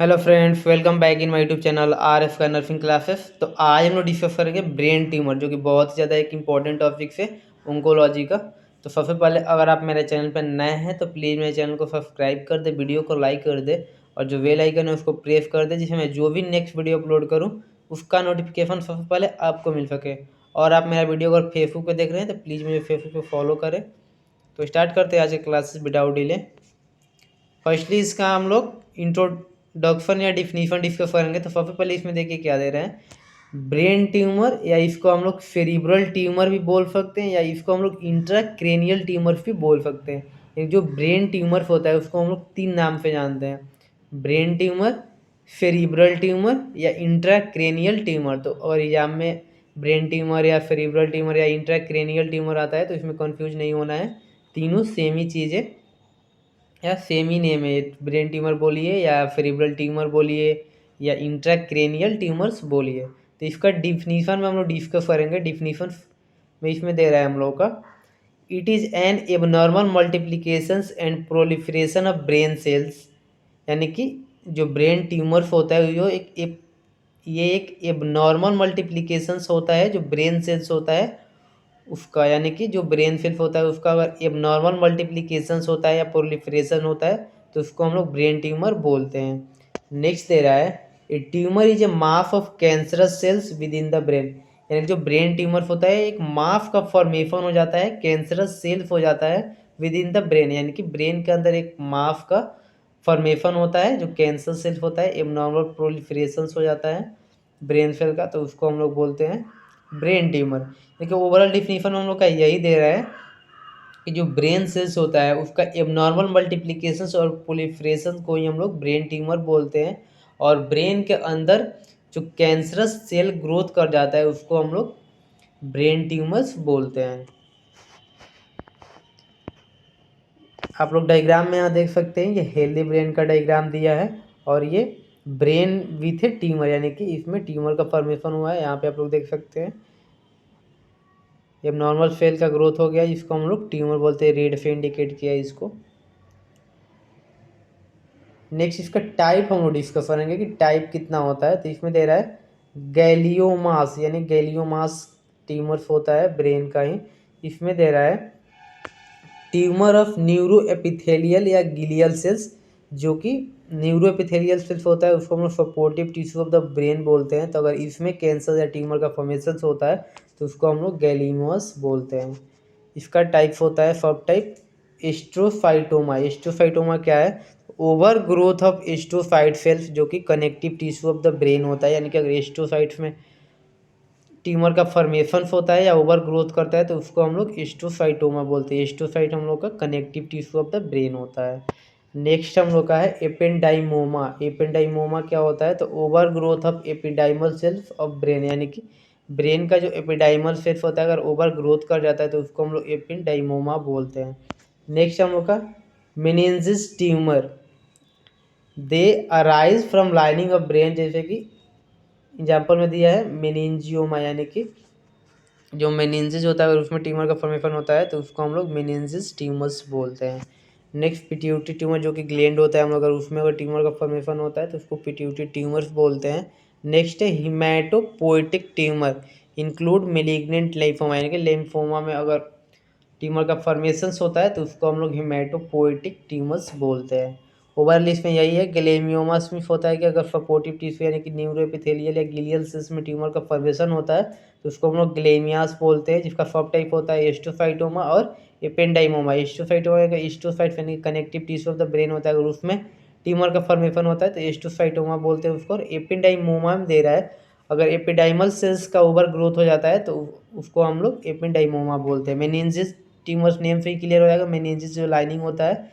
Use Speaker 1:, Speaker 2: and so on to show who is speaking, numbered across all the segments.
Speaker 1: Hello friends, welcome back in my YouTube channel R F का nursing classes. तो आज हम लोग डिस्कस करेंगे ब्रेन ट्यूमर, जो कि बहुत ही ज़्यादा एक इंपॉर्टेंट टॉपिक है ओंकोलॉजी का। तो सबसे पहले अगर आप मेरे चैनल पर नए हैं तो प्लीज़ मेरे चैनल को सब्सक्राइब कर दे, वीडियो को लाइक कर दे और जो बेल आइकन है उसको प्रेस कर दे, जिससे मैं जो भी नेक्स्ट वीडियो अपलोड करूँ उसका नोटिफिकेशन सबसे पहले आपको मिल सके। और आप मेरा वीडियो अगर फेसबुक पर देख रहे हैं तो प्लीज़ मुझे फेसबुक पर फॉलो करें। तो स्टार्ट करते हैं आज के क्लासेस विदाउट डिले। फर्स्टली इसका हम लोग इंट्रोडक्शन या डिफिनीशन डिस्कस करेंगे। तो सबसे पहले इसमें देखिए क्या दे रहे हैं, ब्रेन ट्यूमर, या इसको हम लोग सेरिब्रल ट्यूमर भी बोल सकते हैं, या इसको हम लोग इंट्राक्रेनियल ट्यूमर भी बोल सकते हैं। एक जो ब्रेन ट्यूमर होता है उसको हम लोग तीन नाम से जानते हैं, ब्रेन ट्यूमर, सेरिब्रल ट्यूमर या इंट्राक्रेनियल ट्यूमर। तो और एग्जाम में ब्रेन ट्यूमर या सेरिब्रल ट्यूमर या इंट्राक्रेनियल ट्यूमर आता है तो इसमें कंफ्यूज नहीं होना है, तीनों सेम ही चीज़ें या सेम ही नेम है। ब्रेन ट्यूमर बोलिए या सेरिब्रल ट्यूमर बोलिए या इंट्राक्रेनियल ट्यूमर्स बोलिए। तो इसका डिफिनीशन में हम लोग डिस्कस करेंगे। डिफिनीशन में इसमें दे रहा है हम लोग का, it is an abnormal multiplications and proliferation of brain cells. यानी कि जो ब्रेन ट्यूमर्स होता है ये एक एबनॉर्मल मल्टीप्लिकेशंस होता है जो ब्रेन सेल्स होता है उसका, यानी कि जो ब्रेन सेल्स होता है उसका अगर एबनॉर्मल मल्टीप्लिकेशंस होता है या प्रोलिफरेशन होता है तो उसको हम लोग ब्रेन ट्यूमर बोलते हैं। नेक्स्ट दे रहा है, a tumour is a mass of cancerous cells within the brain. यानी जो ब्रेन ट्यूमर होता है एक मास का फॉर्मेशन हो जाता है, कैंसरस सेल्स हो जाता है विद इन द ब्रेन, यानी कि ब्रेन के अंदर एक मास का फॉर्मेशन होता है जो कैंसर सेल्स होता है, एबनॉर्मल प्रोलिफरेशन हो जाता है ब्रेन सेल का, तो उसको हम लोग बोलते हैं ब्रेन ट्यूमर। देखिए ओवरऑल डिफिनीशन हम लोग का यही दे रहा है कि जो ब्रेन सेल्स होता है उसका एबनॉर्मल मल्टीप्लिकेशंस और प्रोलिफरेशन को ही हम लोग ब्रेन ट्यूमर बोलते हैं। और ब्रेन के अंदर जो कैंसरस सेल ग्रोथ कर जाता है उसको हम लोग ब्रेन ट्यूमर्स बोलते हैं। आप लोग डायग्राम में यहाँ देख सकते हैं, ये हेल्दी ब्रेन का डायग्राम दिया है और ये ब्रेन विथ ए ट्यूमर, यानी कि इसमें ट्यूमर का फॉर्मेशन हुआ है। यहाँ पे आप लोग देख सकते हैं ये नॉर्मल सेल का ग्रोथ हो गया, जिसको हम लोग ट्यूमर बोलते हैं, रेड से इंडिकेट किया है इसको। नेक्स्ट इसका टाइप हम लोग डिस्कस करेंगे कि टाइप कितना होता है। तो इसमें दे रहा है गैलियोमास, यानी गैलियोमास ट्यूमर्स होता है ब्रेन का ही। इसमें दे रहा है ट्यूमर ऑफ न्यूरो एपिथेलियल या गिलियल सेल्स, जो कि न्यूरो एपिथेलियल सेल्स होता है उसको हम लोग supportive tissue of the brain बोलते हैं। तो अगर इसमें कैंसर या ट्यूमर का फॉर्मेशन होता है तो उसको हम लोग गैलियोमास बोलते हैं। इसका टाइप होता है सब टाइप एस्ट्रोसाइटोमा। एस्ट्रोसाइटोमा क्या है, over growth of astrocyte cells, जो कि connective tissue of the brain होता है। यानी कि अगर एस्ट्रोसाइट्स में ट्यूमर का फॉर्मेशन होता है या ओवर ग्रोथ करता है तो उसको हम लोग एस्ट्रोसाइटोमा बोलते हैं। एस्ट्रोसाइट हम लोग का connective tissue of the brain होता है। नेक्स्ट हम लोग का है एपेंडाइमोमा। एपेंडाइमोमा क्या होता है, तो over growth of ependymal cells of brain, यानी कि ब्रेन का जो एपिडाइमल सेल्स होता है अगर ओवर ग्रोथ कर जाता है तो उसको हम लोग एपेंडाइमोमा बोलते हैं। नेक्स्ट हम लोग का meninges tumour, they arise from lining of brain, जैसे कि एग्जाम्पल में दिया है मेनिंजियोमा, यानी कि जो मेनिंजिस होता है अगर उसमें ट्यूमर का फॉर्मेशन होता है तो उसको हम लोग मेनिंजिस ट्यूमर्स बोलते हैं। नेक्स्ट पिट्यूटरी ट्यूमर, जो कि ग्लैंड होता है हम लोग अगर उसमें अगर ट्यूमर का फॉर्मेशन होता है तो उसको पिट्यूटरी ट्यूमर्स बोलते हैं। नेक्स्ट है hematopoietic tumour, include malignant lymphoma, यानी कि लिम्फोमा में अगर ट्यूमर का फॉर्मेशन होता है तो उसको हम लोग हिमेटोपोइटिक ट्यूमर्स बोलते हैं। ओवरऑल इसमें यही है, ग्लेमियोमास में होता है कि अगर सपोर्टिव टिश्यू यानी कि न्यूरो एपिथेलियल या गिलियल सेल्स में ट्यूमर का फॉर्मेशन होता है तो उसको हम लोग ग्लेमियास बोलते हैं, जिसका सब टाइप होता है एस्ट्रोसाइटोमा और एपेंडाइमोमा। एस्ट्रोसाइटोमा का एस्ट्रोसाइट यानी connective tissue of the brain होता है, अगर उसमें ट्यूमर का फॉर्मेशन होता है तो एस्ट्रोसाइटोमा बोलते हैं उसको। और एपेंडाइमोमा में दे रहा है अगर एपिडाइमल सेल्स का ओवर ग्रोथ हो जाता है तो उसको हम लोग एपेंडाइमोमा बोलते हैं। मेनिंजिस ट्यूमर्स नेम से ही क्लियर हो जाएगा, मेनिंजिस जो लाइनिंग होता है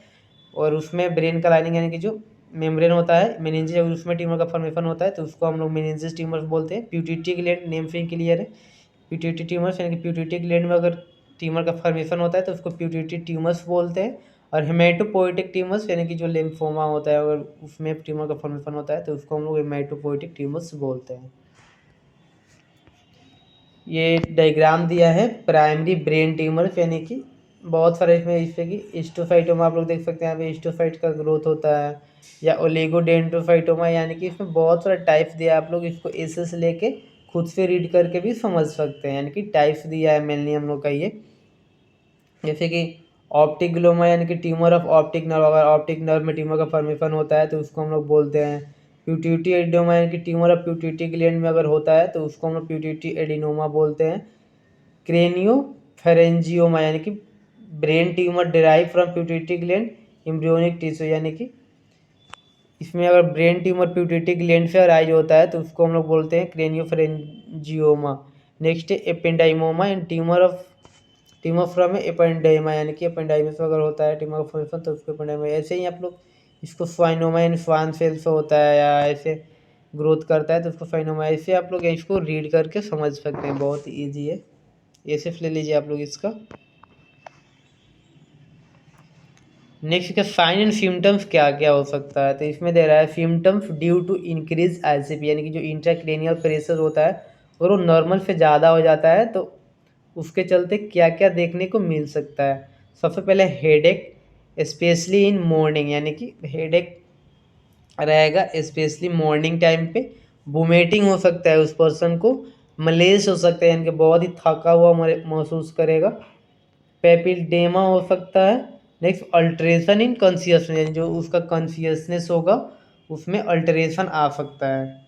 Speaker 1: और उसमें ब्रेन का लाइनिंग यानी कि जो मेम्ब्रेन होता है मेनिंजिस, उसमें ट्यूमर का फॉर्मेशन होता है तो उसको हम लोग मेनिंजिस ट्यूमर्स बोलते हैं। प्यूटिटी ग्लैंड नेम से ही क्लियर है, प्यूटिटी ट्यूमर्स यानी कि प्यूटिटी ग्लैंड में अगर ट्यूमर का फॉर्मेशन होता है तो उसको प्यूटिटी ट्यूमर्स बोलते हैं। और हेमेटोपोइटिक ट्यूमर्स यानी कि जो लिम्फोमा होता है अगर उसमें ट्यूमर का फॉर्मेशन होता है तो उसको हम लोग हेमेटोपोइटिक ट्यूमर्स बोलते हैं। ये डायग्राम दिया है प्राइमरी ब्रेन ट्यूमर, यानी कि बहुत सारे इसमें जैसे कि हिस्टोसाइटोमा आप लोग देख सकते हैं, यहाँ पे हिस्टोसाइट का ग्रोथ होता है, या ओलिगोडेंड्रोसाइटोमा, यानी कि इसमें बहुत सारे टाइप्स दिया है। आप लोग इसको ऐसे से लेके खुद से रीड करके भी समझ सकते हैं, यानी कि टाइप्स दिया है मेनली हम लोग का ये। जैसे कि ऑप्टिक ग्लोमा यानी कि ट्यूमर ऑफ ऑप्टिक नर्व, अगर ऑप्टिक नर्व में ट्यूमर का फॉर्मेशन होता है तो उसको हम लोग बोलते हैं। प्यूटिटी एडिनोमा यानी कि ट्यूमर ऑफ प्यूटिटी ग्लैंड में अगर होता है तो उसको हम लोग प्यूटिटी एडिनोमा बोलते हैं। क्रेनियो फेरेंजियोमा यानी कि brain tumour derive from pituitary gland embryonic tissue, यानी कि इसमें अगर ब्रेन ट्यूमर प्यूटिटी ग्लैंड से अराइज होता है तो उसको हम लोग बोलते हैं क्रेनियो फेरेंजियोमा। नेक्स्ट है एपेंडाइमोमा एंड ट्यूमर फ्रॉम एपेंडाइमा, यानी कि एपेंडाइमिस अगर होता है ट्यूमर का फॉर्मेशन तो उसको एपेंडाइमा। ऐसे ही आप लोग इसको स्वाइनोमा यानी स्वान सेल से होता है या ऐसे ग्रोथ करता है तो उसको स्वाइनोमा। ऐसे आप लोग इसको रीड करके समझ सकते हैं, बहुत ईजी है। ये सिर्फ ले लीजिए आप लोग इसका। नेक्स्ट का साइन एंड सिम्टम्स क्या क्या हो सकता है, तो इसमें दे रहा है symptoms due to increase ICP, यानी कि जो इंट्राक्रेनियल प्रेशर होता है अगर वो नॉर्मल से ज़्यादा हो जाता है तो उसके चलते क्या क्या देखने को मिल सकता है। सबसे पहले हेडेक स्पेशली इन मॉर्निंग, यानी कि हेडेक रहेगा स्पेशली मॉर्निंग टाइम पे। वोमिटिंग हो सकता है उस पर्सन को, मलेज हो सकता है यानी कि बहुत ही थका हुआ महसूस करेगा। पेपिडेमा हो सकता है। नेक्स्ट अल्ट्रेशन इन कॉन्शियसनेस, यानी जो उसका कॉन्शियसनेस होगा उसमें अल्टरेशन आ सकता है।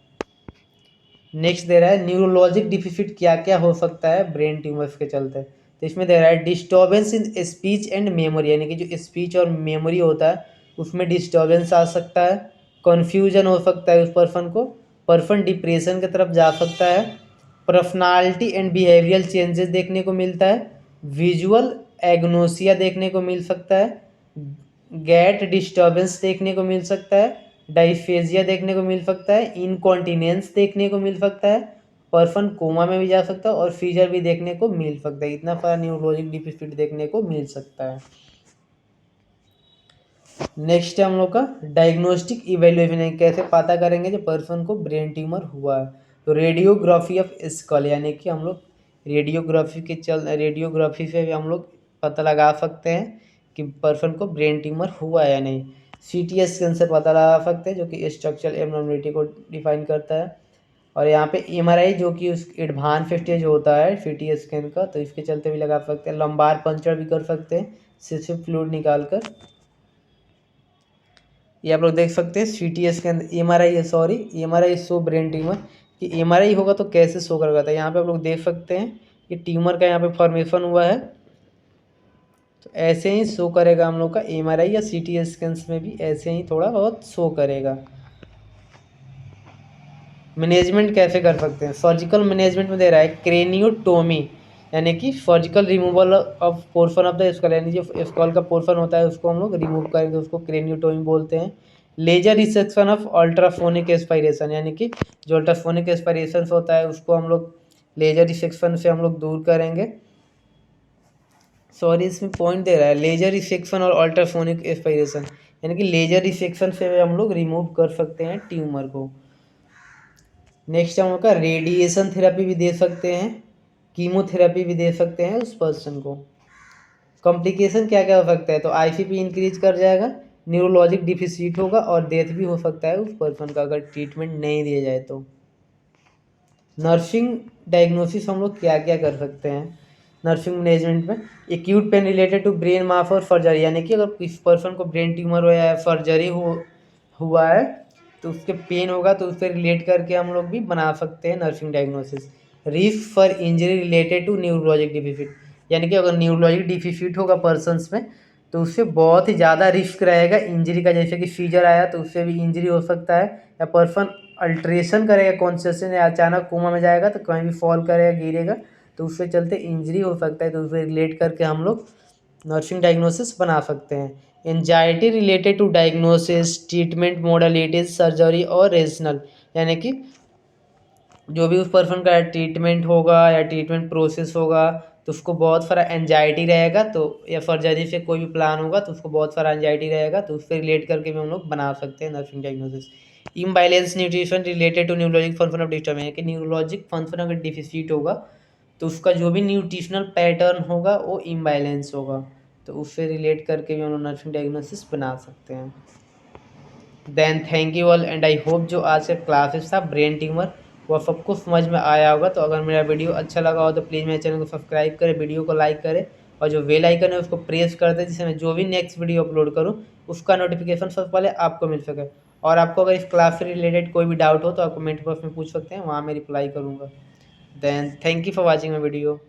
Speaker 1: नेक्स्ट दे रहा है न्यूरोलॉजिक डिफिसिट क्या क्या हो सकता है ब्रेन ट्यूमर्स के चलते, तो इसमें दे रहा है disturbance in speech and memory, यानी कि जो स्पीच और मेमोरी होता है उसमें डिस्टर्बेंस आ सकता है। कन्फ्यूजन हो सकता है उस पर्सन डिप्रेशन की तरफ जा सकता है। पर्सनालिटी एंड बिहेवियरल चेंजेस देखने को मिलता है। विजुअल एग्नोसिया देखने को मिल सकता है। गैट डिस्टर्बेंस देखने को मिल सकता है। डाइफेजिया देखने को मिल सकता है। इनकॉन्टिनेंस देखने को मिल सकता है। पर्सन कोमा में भी जा सकता है और फीजर भी देखने को मिल सकता है। इतना सारा न्यूरोलॉजिक डिफिसिट देखने को मिल सकता है। नेक्स्ट है हम लोग का डायग्नोस्टिक इवेल्युएशन, कैसे पता करेंगे जो पर्सन को ब्रेन ट्यूमर हुआ है, तो रेडियोग्राफी ऑफ स्कल, यानी कि हम लोग रेडियोग्राफी से भी हम लोग पता लगा सकते हैं कि पर्सन को ब्रेन ट्यूमर हुआ है या नहीं। सीटी स्कैन से पता लगा सकते हैं जो कि स्ट्रक्चरल एब्नॉर्मलिटी को डिफाइन करता है। और यहाँ पे एमआरआई जो कि उस एडवांस स्टेज होता है सीटी स्कैन का, तो इसके चलते भी लगा सकते हैं। लंबार पंचर भी कर सकते हैं सिर से फ्लूइड निकाल कर। ये आप लोग देख सकते हैं सीटी स्कैन एमआरआई है, sorry MRI show brain tumour, कि एमआरआई होगा तो कैसे शो करेगा, था यहाँ पे आप लोग देख सकते हैं कि ट्यूमर का यहाँ पे फॉर्मेशन हुआ है, तो ऐसे ही शो करेगा हम लोग का एमआरआई या सीटी स्कैन में भी ऐसे ही थोड़ा बहुत शो करेगा। मैनेजमेंट कैसे कर सकते हैं, सर्जिकल मैनेजमेंट में दे रहा है क्रेनियोटोमी, यानी कि surgical removal of portion of the skull, यानी जो स्कल का पोर्शन होता है उसको हम लोग रिमूव करेंगे, उसको क्रेनियोटोमी बोलते हैं। लेजर रिसेक्शन ऑफ अल्ट्राफोनिक एस्पायरेशन, यानी कि जो अल्ट्राफोनिक एस्पायरेशन होता है उसको हम लोग लेजर रिसेक्शन से हम लोग दूर करेंगे। सॉरी इसमें पॉइंट दे रहा है लेजर रिसेक्शन और अल्ट्राफोनिक एस्पायरेशन, यानी कि लेजर रिसेक्शन से हम लोग रिमूव कर सकते हैं ट्यूमर को। नेक्स्ट हम लोग का रेडिएशन थेरेपी भी दे सकते हैं, कीमोथेरेपी भी दे सकते हैं उस पर्सन को। कॉम्प्लिकेशन क्या क्या हो सकता है, तो आईसीपी इंक्रीज कर जाएगा, न्यूरोलॉजिक डिफिसिट होगा और डेथ भी हो सकता है उस पर्सन का अगर ट्रीटमेंट नहीं दिया जाए तो। नर्सिंग डायग्नोसिस हम लोग क्या क्या कर सकते हैं नर्सिंग मैनेजमेंट में, acute pain related to brain mass और सर्जरी, यानी कि अगर किसी पर्सन को ब्रेन ट्यूमर हो या सर्जरी हुआ है तो उसके पेन होगा तो उससे रिलेट करके हम लोग भी बना सकते हैं nursing diagnosis. Risk for injury related to neurologic deficit, यानी कि अगर न्यूरोलॉजिक डिफिसिट होगा पर्सनस में तो उससे बहुत ही ज़्यादा रिस्क रहेगा इंजरी का, जैसे कि सीजर आया तो उससे भी इंजरी हो सकता है, या पर्सन अल्ट्रेशन करेगा कॉन्शियसनेस या अचानक कोमा में जाएगा तो कहीं भी फॉल करेगा गिरेगा तो उससे चलते इंजरी हो सकता है, तो उससे रिलेट करके हम लोग नर्सिंग डायग्नोसिस बना सकते हैं। Anxiety related to diagnosis, treatment modalities, surgery और रेशनल, यानी कि जो भी उस पर्सन का ट्रीटमेंट होगा या ट्रीटमेंट प्रोसेस होगा तो उसको बहुत सारा एंजाइटी रहेगा, तो या सर्जरी से कोई भी प्लान होगा तो उसको बहुत सारा एंजाइटी रहेगा, तो उससे रिलेट करके भी हम लोग बना सकते हैं nursing diagnosis. Imbalance nutrition related to neurologic function of disturb, यानी कि न्यूरोलॉजिक फंक्शन अगर डिफिसिट होगा तो उसका जो भी न्यूट्रिशनल पैटर्न होगा वो इम्बैलेंस होगा। तो उससे रिलेट करके भी हम लोग नर्सिंग डायग्नोसिस बना सकते हैं। Then thank you all and I hope जो आज का क्लासेस था ब्रेन ट्यूमर वो सबको समझ में आया होगा। तो अगर मेरा वीडियो अच्छा लगा हो तो प्लीज़ मेरे चैनल को सब्सक्राइब करें, वीडियो को लाइक करें और जो बेल आइकन है उसको प्रेस कर दें, जिससे मैं जो भी नेक्स्ट वीडियो अपलोड करूँ उसका नोटिफिकेशन सबसे पहले आपको मिल सके। और आपको अगर इस क्लास से रिलेटेड कोई भी डाउट हो तो आप कमेंट बॉक्स में पूछ सकते हैं, वहाँ मैं रिप्लाई करूँगा। Then thank you for watching my video.